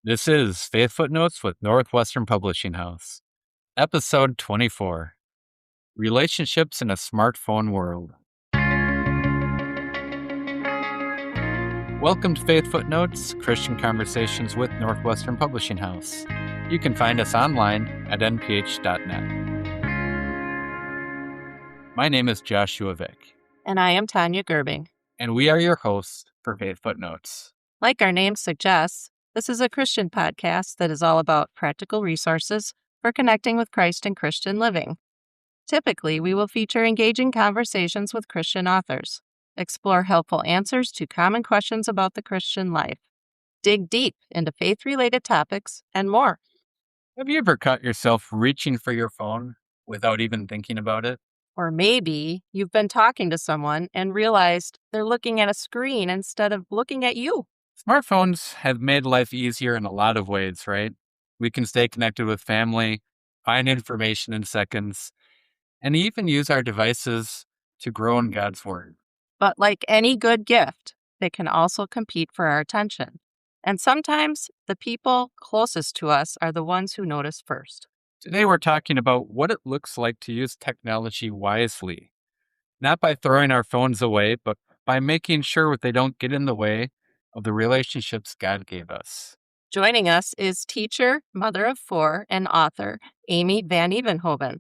This is Faith Footnotes with Northwestern Publishing House, Episode 24, Relationships in a Smartphone World. Welcome to Faith Footnotes, Christian Conversations with Northwestern Publishing House. You can find us online at nph.net. My name is Joshua Vick. And I am Tanya Gerbing. And we are your hosts for Faith Footnotes. Like our name suggests, this is a Christian podcast that is all about practical resources for connecting with Christ and Christian living. Typically, we will feature engaging conversations with Christian authors, explore helpful answers to common questions about the Christian life, dig deep into faith-related topics, and more. Have you ever caught yourself reaching for your phone without even thinking about it? Or maybe you've been talking to someone and realized they're looking at a screen instead of looking at you. Smartphones have made life easier in a lot of ways, right? We can stay connected with family, find information in seconds, and even use our devices to grow in God's Word. But like any good gift, they can also compete for our attention. And sometimes the people closest to us are the ones who notice first. Today we're talking about what it looks like to use technology wisely, not by throwing our phones away, but by making sure they don't get in the way of the relationships God gave us. Joining us is teacher, mother of four, and author Amy Vannieuwenhoven.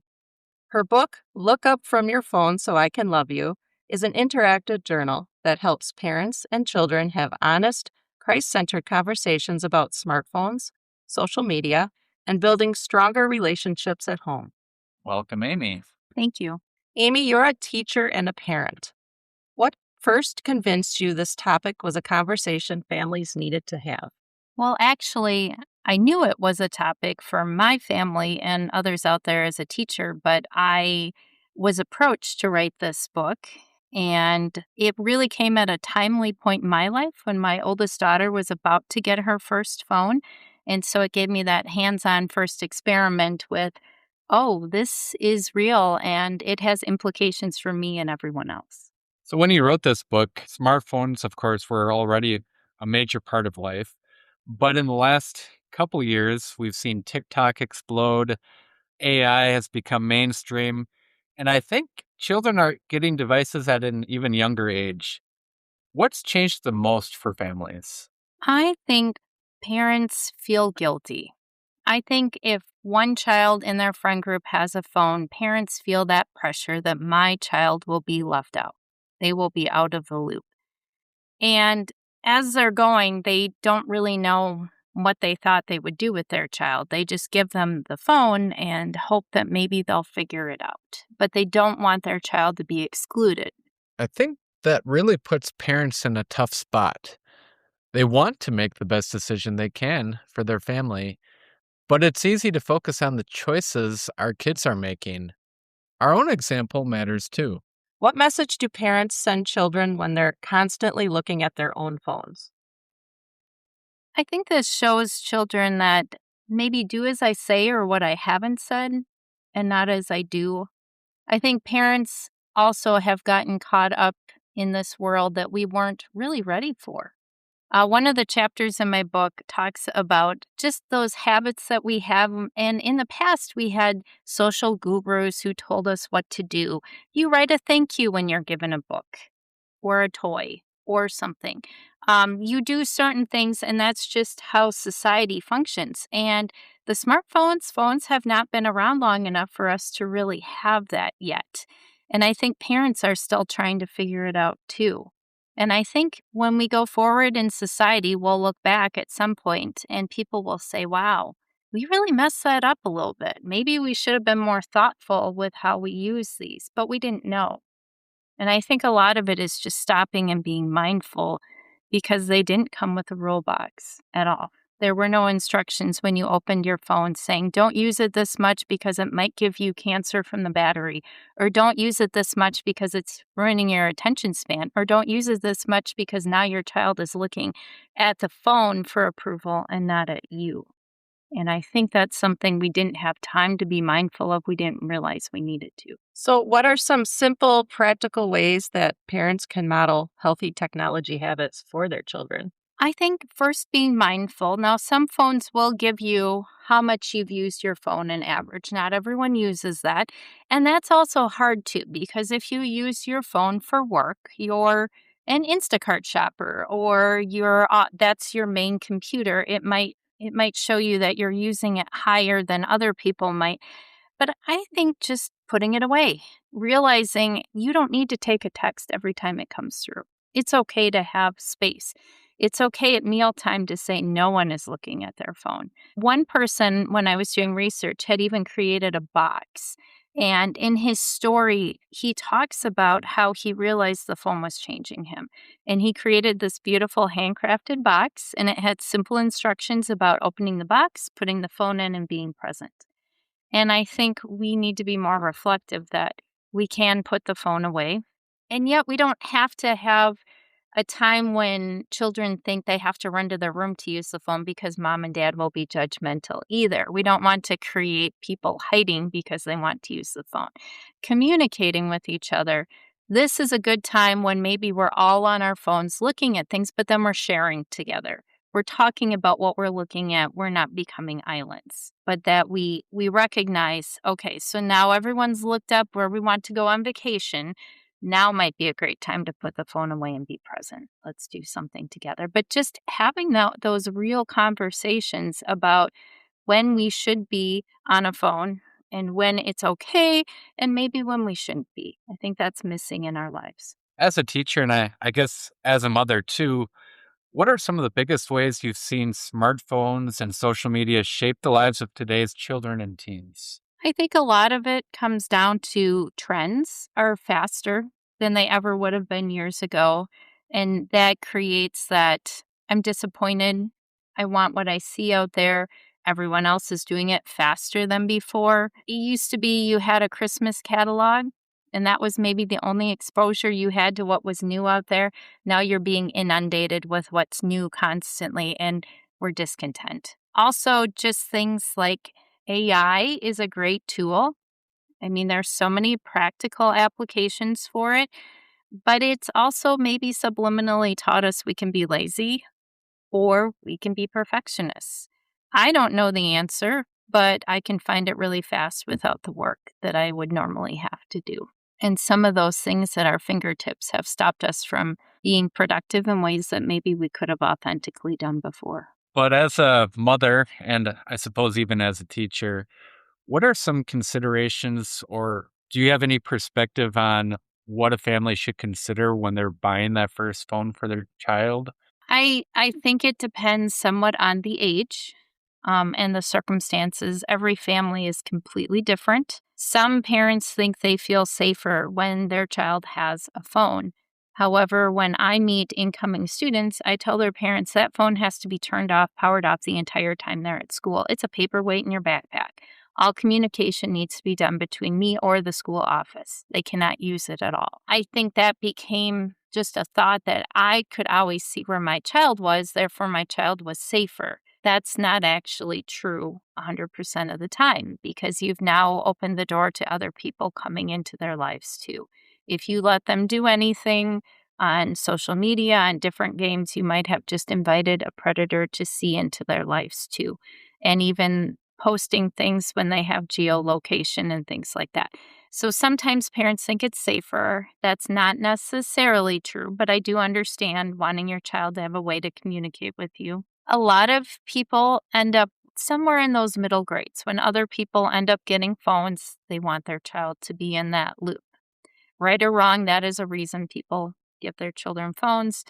Her book, Look Up From Your Phone So I Can Love You, is an interactive journal that helps parents and children have honest, Christ-centered conversations about smartphones, social media, and building stronger relationships at home. Welcome, Amy. Thank you. Amy, you're a teacher and a parent. What first convinced you this topic was a conversation families needed to have? Well, actually, I knew it was a topic for my family and others out there as a teacher, but I was approached to write this book, and it really came at a timely point in my life when my oldest daughter was about to get her first phone. And so it gave me that hands-on first experiment with, oh, this is real, and it has implications for me and everyone else. So when you wrote this book, smartphones, of course, were already a major part of life. But in the last couple years, we've seen TikTok explode. AI has become mainstream. And I think children are getting devices at an even younger age. What's changed the most for families? I think parents feel guilty. I think if one child in their friend group has a phone, parents feel that pressure that my child will be left out. They will be out of the loop. And as they're going, they don't really know what they thought they would do with their child. They just give them the phone and hope that maybe they'll figure it out. But they don't want their child to be excluded. I think that really puts parents in a tough spot. They want to make the best decision they can for their family, but it's easy to focus on the choices our kids are making. Our own example matters too. What message do parents send children when they're constantly looking at their own phones? I think this shows children that maybe do as I say or what I haven't said and not as I do. I think parents also have gotten caught up in this world that we weren't really ready for. One of the chapters in my book talks about just those habits that we have. And in the past, we had social gurus who told us what to do. You write a thank you when you're given a book or a toy or something. You do certain things, and that's just how society functions. And the phones have not been around long enough for us to really have that yet. And I think parents are still trying to figure it out too. And I think when we go forward in society, we'll look back at some point and people will say, wow, we really messed that up a little bit. Maybe we should have been more thoughtful with how we use these, but we didn't know. And I think a lot of it is just stopping and being mindful because they didn't come with a rule box at all. There were no instructions when you opened your phone saying, don't use it this much because it might give you cancer from the battery, or don't use it this much because it's ruining your attention span, or don't use it this much because now your child is looking at the phone for approval and not at you. And I think that's something we didn't have time to be mindful of. We didn't realize we needed to. So what are some simple, practical ways that parents can model healthy technology habits for their children? I think first being mindful. Now, some phones will give you how much you've used your phone in average. Not everyone uses that. And that's also hard too, because if you use your phone for work, you're an Instacart shopper or that's your main computer, it might show you that you're using it higher than other people might. But I think just putting it away, realizing you don't need to take a text every time it comes through. It's okay to have space. It's okay at mealtime to say no one is looking at their phone. One person, when I was doing research, had even created a box. And in his story, he talks about how he realized the phone was changing him. And he created this beautiful handcrafted box, and it had simple instructions about opening the box, putting the phone in, and being present. And I think we need to be more reflective that we can put the phone away. And yet we don't have to have a time when children think they have to run to their room to use the phone because mom and dad will be judgmental either. We don't want to create people hiding because they want to use the phone. Communicating with each other. This is a good time when maybe we're all on our phones looking at things, but then we're sharing together. We're talking about what we're looking at. We're not becoming islands, but that we recognize, okay, so now everyone's looked up where we want to go on vacation. Now might be a great time to put the phone away and be present. Let's do something together. But just having those real conversations about when we should be on a phone and when it's okay and maybe when we shouldn't be. I think that's missing in our lives. As a teacher, and I guess as a mother too, what are some of the biggest ways you've seen smartphones and social media shape the lives of today's children and teens? I think a lot of it comes down to trends are faster than they ever would have been years ago. And that creates that I'm disappointed. I want what I see out there. Everyone else is doing it faster than before. It used to be you had a Christmas catalog, and that was maybe the only exposure you had to what was new out there. Now you're being inundated with what's new constantly, and we're discontent. Also, just things like AI is a great tool. I mean, there's so many practical applications for it, but it's also maybe subliminally taught us we can be lazy or we can be perfectionists. I don't know the answer, but I can find it really fast without the work that I would normally have to do. And some of those things at our fingertips have stopped us from being productive in ways that maybe we could have authentically done before. But as a mother, and I suppose even as a teacher, what are some considerations, or do you have any perspective on what a family should consider when they're buying that first phone for their child? I think it depends somewhat on the age and the circumstances. Every family is completely different. Some parents think they feel safer when their child has a phone. However, when I meet incoming students, I tell their parents that phone has to be turned off, powered off the entire time they're at school. It's a paperweight in your backpack. All communication needs to be done between me or the school office. They cannot use it at all. I think that became just a thought that I could always see where my child was, therefore my child was safer. That's not actually true 100% of the time because you've now opened the door to other people coming into their lives too. If you let them do anything on social media, on different games, you might have just invited a predator to see into their lives too. And even posting things when they have geolocation and things like that. So sometimes parents think it's safer. That's not necessarily true, but I do understand wanting your child to have a way to communicate with you. A lot of people end up somewhere in those middle grades. When other people end up getting phones, they want their child to be in that loop. Right or wrong, that is a reason people give their children phones.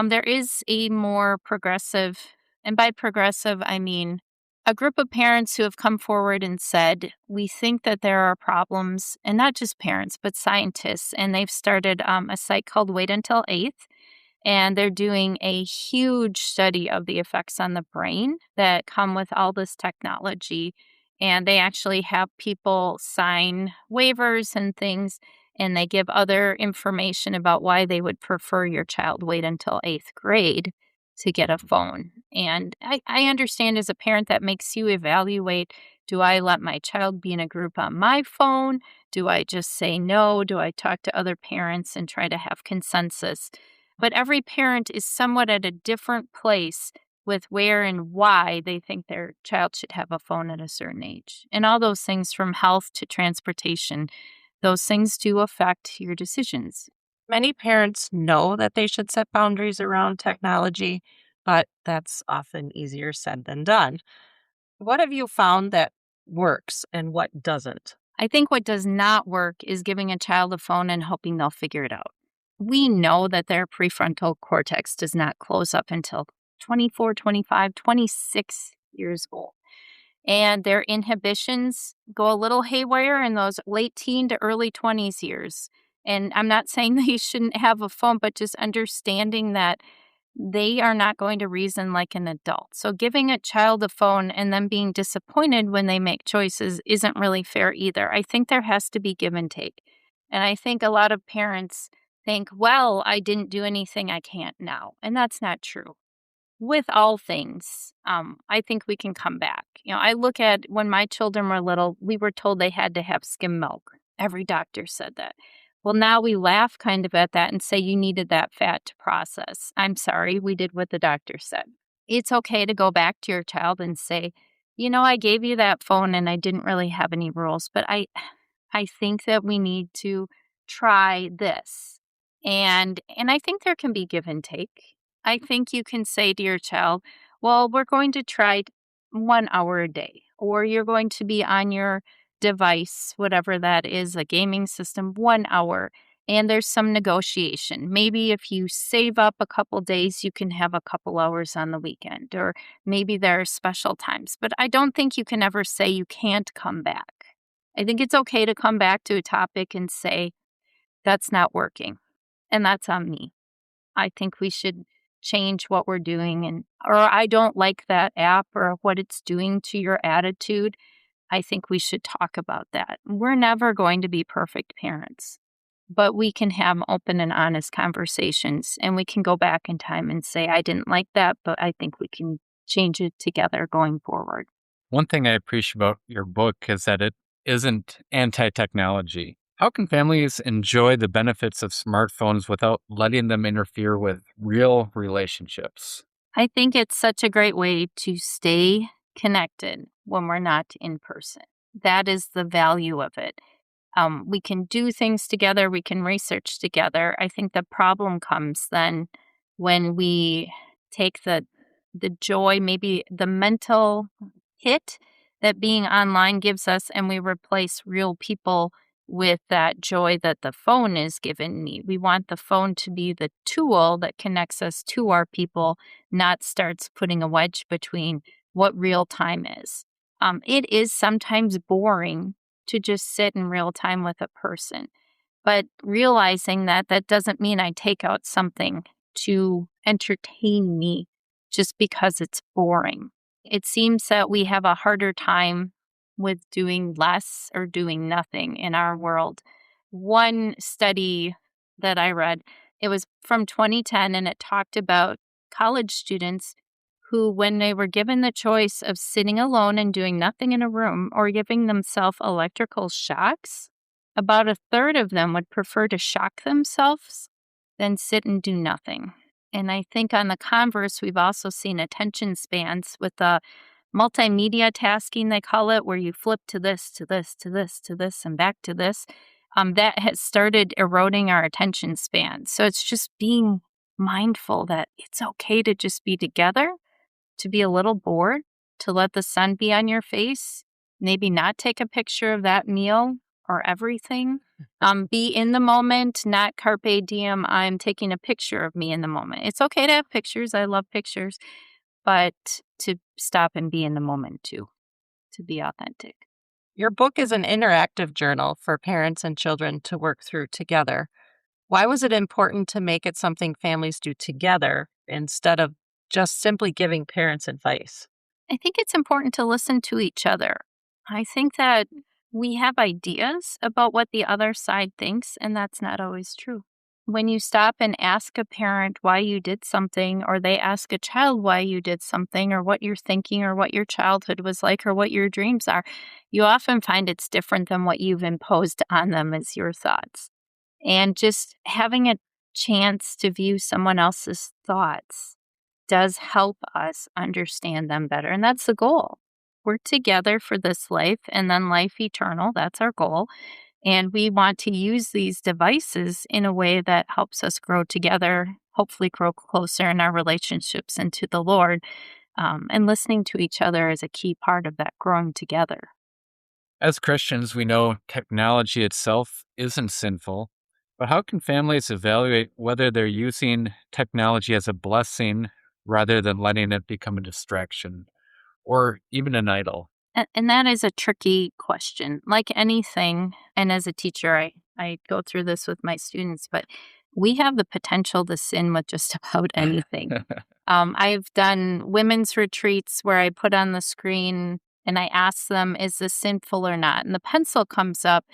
There is a more progressive, and by progressive, I mean a group of parents who have come forward and said, we think that there are problems, and not just parents, but scientists, and they've started a site called Wait Until 8th, and they're doing a huge study of the effects on the brain that come with all this technology, and they actually have people sign waivers and things, and they give other information about why they would prefer your child wait until 8th grade to get a phone. And I understand as a parent that makes you evaluate, do I let my child be in a group on my phone? Do I just say no? Do I talk to other parents and try to have consensus? But every parent is somewhat at a different place with where and why they think their child should have a phone at a certain age. And all those things from health to transportation, those things do affect your decisions. Many parents know that they should set boundaries around technology, but that's often easier said than done. What have you found that works and what doesn't? I think what does not work is giving a child a phone and hoping they'll figure it out. We know that their prefrontal cortex does not close up until 24, 25, 26 years old. And their inhibitions go a little haywire in those late teen to early 20s years. And I'm not saying they shouldn't have a phone, but just understanding that they are not going to reason like an adult. So giving a child a phone and then being disappointed when they make choices isn't really fair either. I think there has to be give and take. And I think a lot of parents think, well, I didn't do anything, I can't now. And that's not true. With all things, I think we can come back. I look at when my children were little, we were told they had to have skim milk. Every doctor said that. Well, now we laugh kind of at that and say you needed that fat to process. I'm sorry, we did what the doctor said. It's okay to go back to your child and say, I gave you that phone and I didn't really have any rules, but I think that we need to try this. And I think there can be give and take. I think you can say to your child, well, we're going to try 1 hour a day, or you're going to be on your device, whatever that is, a gaming system, 1 hour. And there's some negotiation. Maybe if you save up a couple days, you can have a couple hours on the weekend, or maybe there are special times. But I don't think you can ever say you can't come back. I think it's okay to come back to a topic and say, that's not working. And that's on me. I think we should change what we're doing, or I don't like that app or what it's doing to your attitude. I think we should talk about that. We're never going to be perfect parents, but we can have open and honest conversations, and we can go back in time and say, I didn't like that, but I think we can change it together going forward. One thing I appreciate about your book is that it isn't anti-technology. How can families enjoy the benefits of smartphones without letting them interfere with real relationships? I think it's such a great way to stay connected when we're not in person. That is the value of it. We can do things together. We can research together. I think the problem comes then when we take the joy, maybe the mental hit that being online gives us, and we replace real people with that joy that the phone is giving me. We want the phone to be the tool that connects us to our people, not starts putting a wedge between what real time is. It is sometimes boring to just sit in real time with a person, but realizing that doesn't mean I take out something to entertain me just because it's boring. It seems that we have a harder time with doing less or doing nothing in our world. One study that I read, it was from 2010, and it talked about college students who, when they were given the choice of sitting alone and doing nothing in a room or giving themselves electrical shocks, about a third of them would prefer to shock themselves than sit and do nothing. And I think on the converse, we've also seen attention spans with the multimedia tasking, they call it, where you flip to this, to this, to this, to this, and back to this. That has started eroding our attention span. So it's just being mindful that it's okay to just be together, to be a little bored, to let the sun be on your face, maybe not take a picture of that meal or everything. Be in the moment, not carpe diem. I'm taking a picture of me in the moment. It's okay to have pictures. I love pictures. But to stop and be in the moment too, to be authentic. Your book is an interactive journal for parents and children to work through together. Why was it important to make it something families do together instead of just simply giving parents advice? I think it's important to listen to each other. I think that we have ideas about what the other side thinks, and that's not always true. When you stop and ask a parent why you did something, or they ask a child why you did something, or what you're thinking, or what your childhood was like, or what your dreams are, you often find it's different than what you've imposed on them as your thoughts. And just having a chance to view someone else's thoughts does help us understand them better. And that's the goal. We're together for this life and then life eternal. That's our goal. And we want to use these devices in a way that helps us grow together, hopefully grow closer in our relationships and to the Lord. And listening to each other is a key part of that growing together. As Christians, we know technology itself isn't sinful, but how can families evaluate whether they're using technology as a blessing rather than letting it become a distraction or even an idol? And that is a tricky question. Like anything, and as a teacher, I go through this with my students, but we have the potential to sin with just about anything. I've done women's retreats where I put on the screen and I ask them, is this sinful or not? And the pencil comes up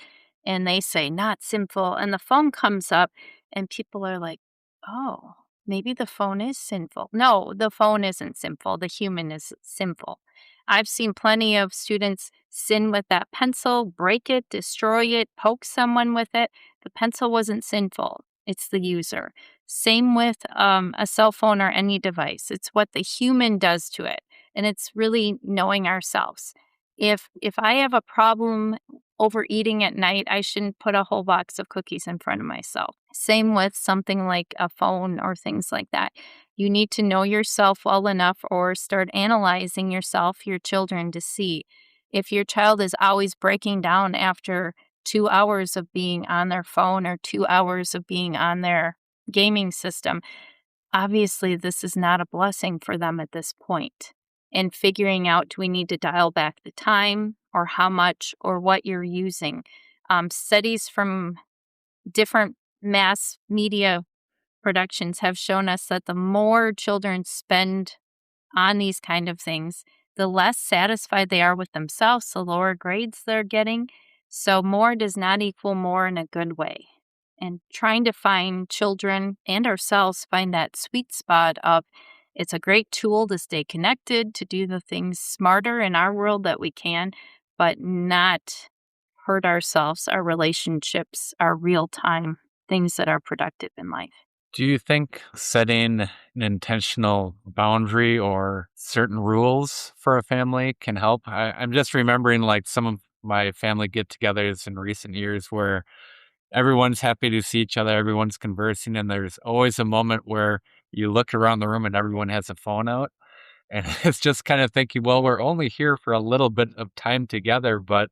and they say, not sinful. And the phone comes up and people are like, oh, maybe the phone is sinful. No, the phone isn't sinful. The human is sinful. I've seen plenty of students sin with that pencil, break it, destroy it, poke someone with it. The pencil wasn't sinful. It's the user. Same with a cell phone or any device. It's what the human does to it. And it's really knowing ourselves. If I have a problem overeating at night, I shouldn't put a whole box of cookies in front of myself. Same with something like a phone or things like that. You need to know yourself well enough or start analyzing yourself, your children, to see if your child is always breaking down after 2 hours of being on their phone or 2 hours of being on their gaming system. Obviously, this is not a blessing for them at this point. And figuring out, do we need to dial back the time or how much or what you're using? Studies from different mass media productions have shown us that the more children spend on these kind of things, the less satisfied they are with themselves, the lower grades they're getting. So more does not equal more in a good way. And trying to find children and ourselves find that sweet spot of it's a great tool to stay connected, to do the things smarter in our world that we can, but not hurt ourselves, our relationships, our real time things that are productive in life. Do you think setting an intentional boundary or certain rules for a family can help? I'm just remembering like some of my family get togethers in recent years where everyone's happy to see each other, everyone's conversing, and there's always a moment where you look around the room and everyone has a phone out. And it's just kind of thinking, well, we're only here for a little bit of time together, but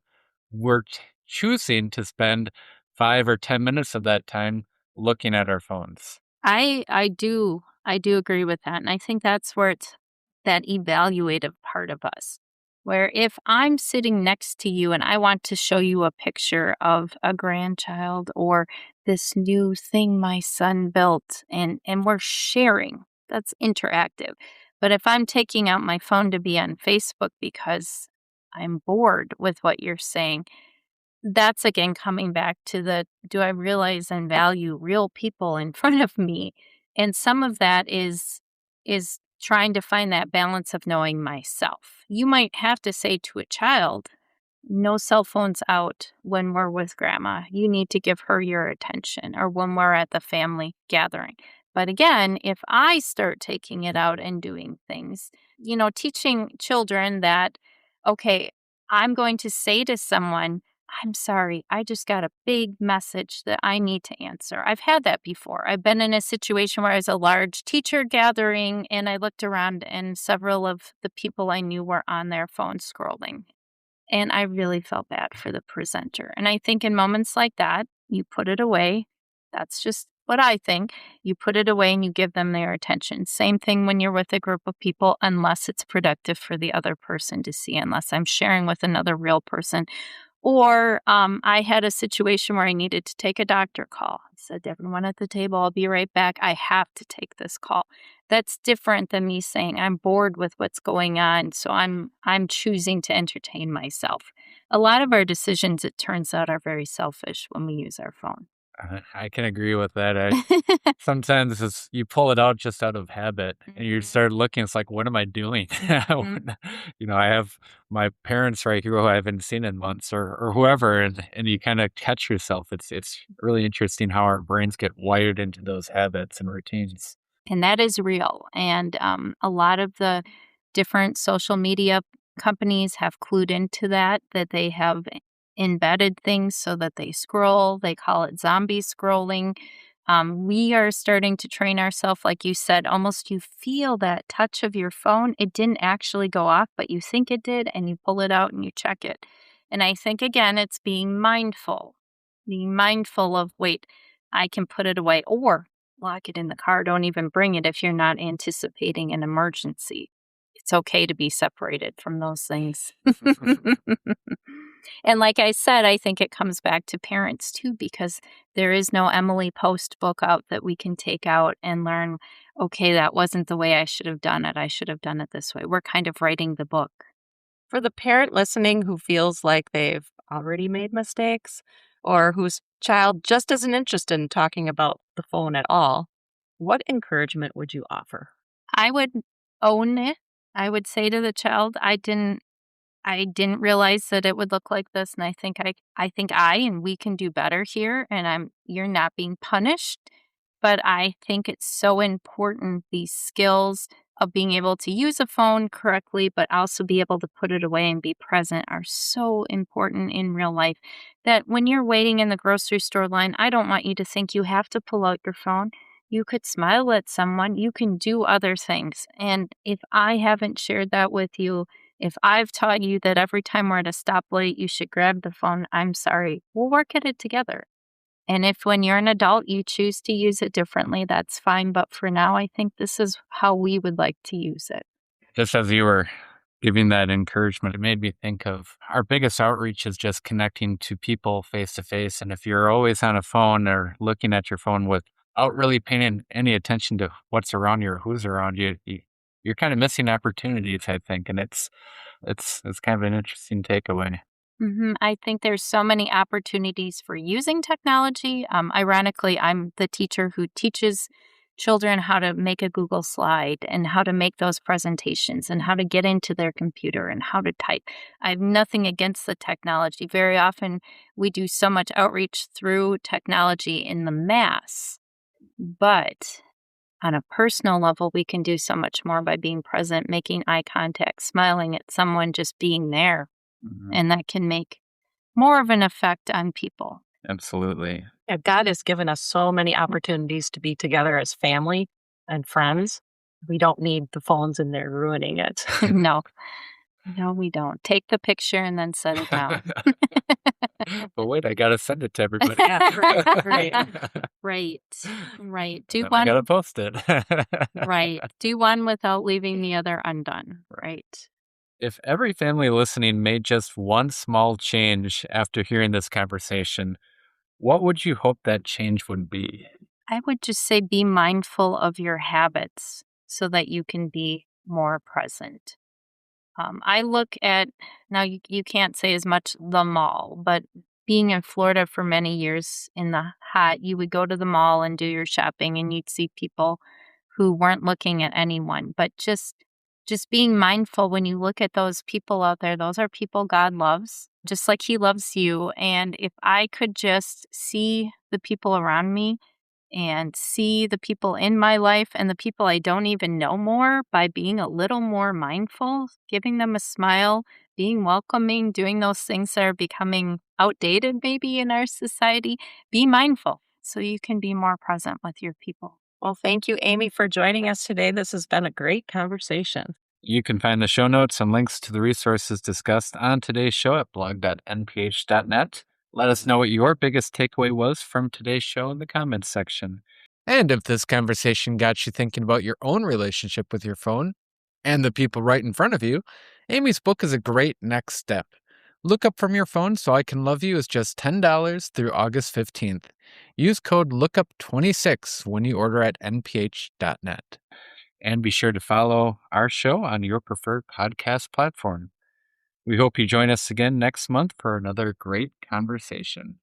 we're choosing to spend 5 or 10 minutes of that time looking at our phones. I do agree with that. And I think that's where it's that evaluative part of us. Where if I'm sitting next to you and I want to show you a picture of a grandchild or this new thing my son built and we're sharing, that's interactive. But if I'm taking out my phone to be on Facebook because I'm bored with what you're saying, that's again coming back to the do I realize and value real people in front of me? And some of that is trying to find that balance of knowing myself. You might have to say to a child, no cell phones out when we're with grandma. You need to give her your attention or when we're at the family gathering. But again, if I start taking it out and doing things, teaching children that, okay, I'm going to say to someone, I'm sorry, I just got a big message that I need to answer. I've had that before. I've been in a situation where I was a large teacher gathering and I looked around and several of the people I knew were on their phones scrolling. And I really felt bad for the presenter. And I think in moments like that, you put it away. That's just what I think. You put it away and you give them their attention. Same thing when you're with a group of people, unless it's productive for the other person to see, unless I'm sharing with another real person. Or I had a situation where I needed to take a doctor call. I said to everyone at the table, I'll be right back. I have to take this call. That's different than me saying I'm bored with what's going on, so I'm choosing to entertain myself. A lot of our decisions, it turns out, are very selfish when we use our phone. I can agree with that. Sometimes you pull it out just out of habit and you Mhm. start looking, it's like, what am I doing? Mhm. I have my parents right here who I haven't seen in months or whoever, and you kind of catch yourself. It's really interesting how our brains get wired into those habits and routines. And that is real. And a lot of the different social media companies have clued into that they have embedded things so that they scroll. They call it zombie scrolling. We are starting to train ourselves, like you said, almost you feel that touch of your phone. It didn't actually go off, but you think it did, and you pull it out and you check it. And I think, again, it's being mindful of, wait, I can put it away, or lock it in the car. Don't even bring it if you're not anticipating an emergency. It's okay to be separated from those things. And like I said, I think it comes back to parents too, because there is no Emily Post book out that we can take out and learn, okay, that wasn't the way I should have done it. I should have done it this way. We're kind of writing the book. For the parent listening who feels like they've already made mistakes or whose child just isn't interested in talking about the phone at all, what encouragement would you offer? I would own it. I would say to the child, I didn't realize that it would look like this, and I think I and we can do better here, and you're not being punished, but I think it's so important, these skills of being able to use a phone correctly, but also be able to put it away and be present are so important in real life, that when you're waiting in the grocery store line, I don't want you to think you have to pull out your phone. You could smile at someone, you can do other things, and if I haven't shared that with you, if I've taught you that every time we're at a stoplight, you should grab the phone, I'm sorry. We'll work at it together. And if when you're an adult, you choose to use it differently, that's fine. But for now, I think this is how we would like to use it. Just as you were giving that encouragement, it made me think of our biggest outreach is just connecting to people face to face. And if you're always on a phone or looking at your phone without really paying any attention to what's around you or who's around you, you're kind of missing opportunities, I think. And it's kind of an interesting takeaway. I think there's so many opportunities for using technology. Ironically, I'm the teacher who teaches children how to make a Google slide and how to make those presentations and how to get into their computer and how to type. I have nothing against the technology. Very often, we do so much outreach through technology in the mass, but on a personal level, we can do so much more by being present, making eye contact, smiling at someone, just being there. Mhm. And that can make more of an effect on people. Absolutely. Yeah, God has given us so many opportunities to be together as family and friends. We don't need the phones in there ruining it. No, no, we don't. Take the picture and then set it down. But wait, I gotta send it to everybody. Yeah, right, right. Right, right. Do Then I gotta one post it. right. Do one without leaving the other undone. Right. If every family listening made just one small change after hearing this conversation, what would you hope that change would be? I would just say be mindful of your habits so that you can be more present. I look at now you can't say as much the mall, but being in Florida for many years in the hot, you would go to the mall and do your shopping and you'd see people who weren't looking at anyone, but just being mindful when you look at those people out there, those are people God loves, just like he loves you. And if I could just see the people around me and see the people in my life and the people I don't even know more by being a little more mindful, giving them a smile, being welcoming, doing those things that are becoming outdated maybe in our society. Be mindful so you can be more present with your people. Well, thank you, Amy, for joining us today. This has been a great conversation. You can find the show notes and links to the resources discussed on today's show at blog.nph.net. Let us know what your biggest takeaway was from today's show in the comments section. And if this conversation got you thinking about your own relationship with your phone and the people right in front of you, Amy's book is a great next step. Look Up From Your Phone So I Can Love You is just $10 through August 15th. Use code LOOKUP26 when you order at nph.net. And be sure to follow our show on your preferred podcast platform. We hope you join us again next month for another great conversation.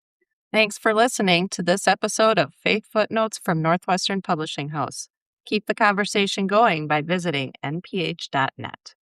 Thanks for listening to this episode of Faith Footnotes from Northwestern Publishing House. Keep the conversation going by visiting nph.net.